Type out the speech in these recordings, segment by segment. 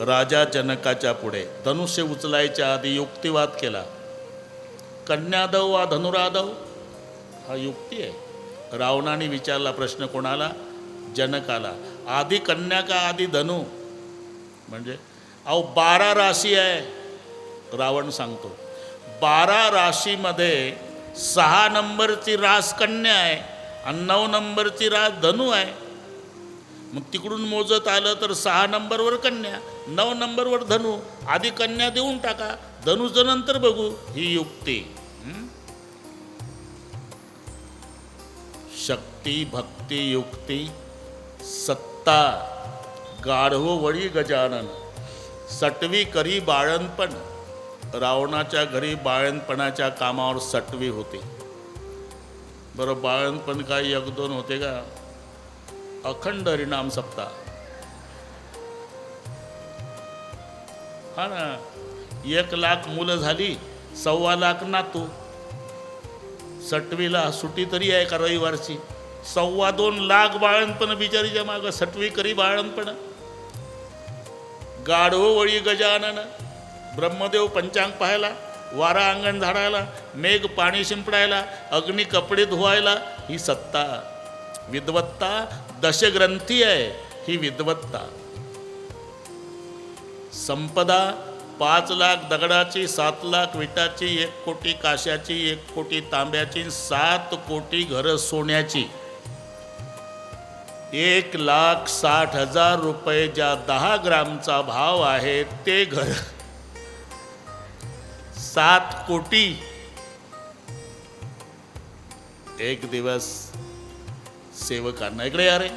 राजा जनकाच्या पुढे धनुष्य उचलायच्या आधी युक्तिवाद केला. कन्यादव वा धनुरादव हा युक्ती आहे. रावणाने विचारला प्रश्न कोणाला? जनकाला. आधी कन्या का आधी धनु? म्हणजे अहो 12 राशी आहे. रावण सांगतो 12 राशीमध्ये 6 नंबरची रास कन्या आहे आणि 9 नंबरची रास धनु आहे. मग तिकडून मोजत आलं तर 6 नंबरवर कन्या, 9 नंबरवर धनु. आधी कन्या देऊन टाका, धनुचं नंतर बघू. ही युक्ती. शक्ती भक्ती युक्ती सत्ता गाढव वळी गजानन सटवी करी बाळणपण. रावणाच्या घरी बाळणपणाच्या कामावर सटवी होती. बरं, बाळणपण काय 1-2 होते का? अखंड हरिनाम सप्ताह. हा ना, 1 लाख मुलं झाली, 1.25 लाख नातू. सटवीला सुट्टी तरी आहे का रविवारची? 2.25 लाख बाळणपण बिचारीच्या मागं. सटवी करी बाळणपण. गाढव वळी गजानन. ब्रह्मदेव पंचांग पाहायला, वारा अंगण झाडायला, मेघ पाणी शिंपडायला, अग्नी कपडे धुवायला. ही सत्ता. विद्वत्ता दशग्रंथी आहे ही विद्वत्ता. संपदा 5 लाख दगडाची, 7 लाख विटाची, 1 कोटी काश्याची, 1 कोटी तांब्याची, 7 कोटी घरं सोन्याची. 1,60,000 रुपये ज्या 10 ग्रामचा भाव आहे ते घर 7 कोटी. एक दिवस सेवकांना इकडे या रे.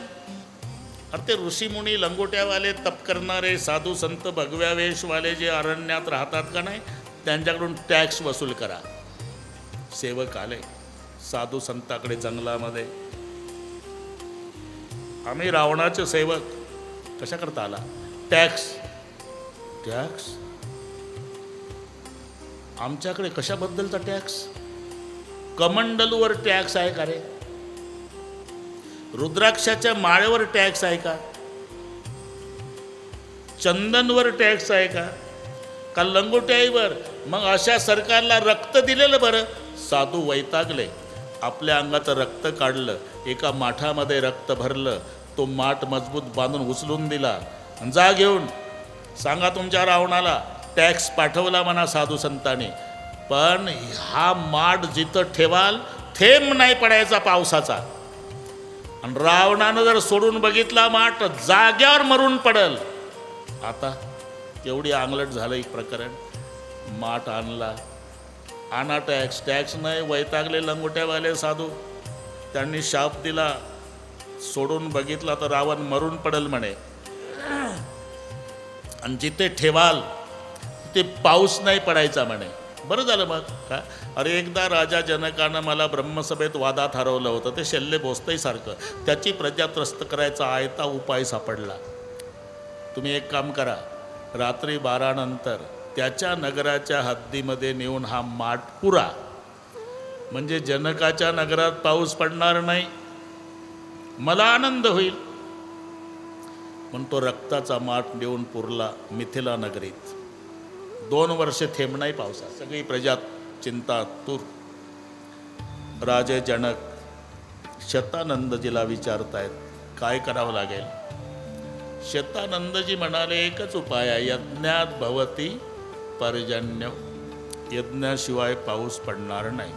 अरे ते ऋषीमुनी लंगोट्यावाले, तप करणारे साधू संत भगव्या वेशवाले जे अरण्यात राहतात का नाही, त्यांच्याकडून टॅक्स वसूल करा. सेवक आले साधू संताकडे जंगलामध्ये. आम्ही रावणाचे सेवक. कशा करता आला? टॅक्स. टॅक्स आमच्याकडे कशाबद्दलचा टॅक्स? कमंडलूवर टॅक्स आहे का रे? रुद्राक्षाच्या माळेवर टॅक्स आहे का? चंदनवर टॅक्स आहे का? का लंगोट्याईवर? मग अशा सरकारला रक्त दिलेलं बरं. साधू वैतागले. आपल्या अंगाचं रक्त काढलं, एका माठामध्ये रक्त भरलं, तो माठ मजबूत बांधून उचलून दिला. जा घेऊन सांगा तुमच्या रावणाला टॅक्स पाठवला म्हणा साधू संतांनी. पण हा माठ जिथं ठेवाल थेंब नाही पडायचा पावसाचा. आणि रावणानं जर सोडून बघितला माठ, जाग्यावर मरून पडल. आता एवढी अंगलट झालं एक प्रकरण. माठ आणला, आणा टॅक्स. टॅक्स नाही. वैतागले लंगोट्यावाले साधू. त्यांनी शाप दिला, सोडून बघितला तर रावण मरून पडल म्हणे. आणि जिथे ठेवाल तिथे पाऊस नाही पडायचा म्हणे. बरं झालं मग का? अरे एकदा राजा जनकानं मला ब्रह्मसभेत वादात हरवलं होतं. ते शल्य भोसतईसारखं. त्याची प्रजा त्रस्त करायचा आयता उपाय सापडला. तुम्ही एक काम करा, रात्री 12 नंतर त्याच्या नगराच्या हद्दीमध्ये नेऊन हा माठ पुरा. म्हणजे जनकाच्या नगरात पाऊस पडणार नाही, मला आनंद होईल. पण तो रक्ताचा माठ नेऊन पुरला मिथिला नगरीत. 2 वर्षे थेंब नाही पावसा. सगळी प्रजा चिंतातूर. राजे जनक शतानंदजीला विचारतायत काय करावं लागेल. शतानंदजी म्हणाले एकच उपाय आहे, यज्ञात भवती पर्जन्य. यज्ञाशिवाय पाऊस पडणार नाही.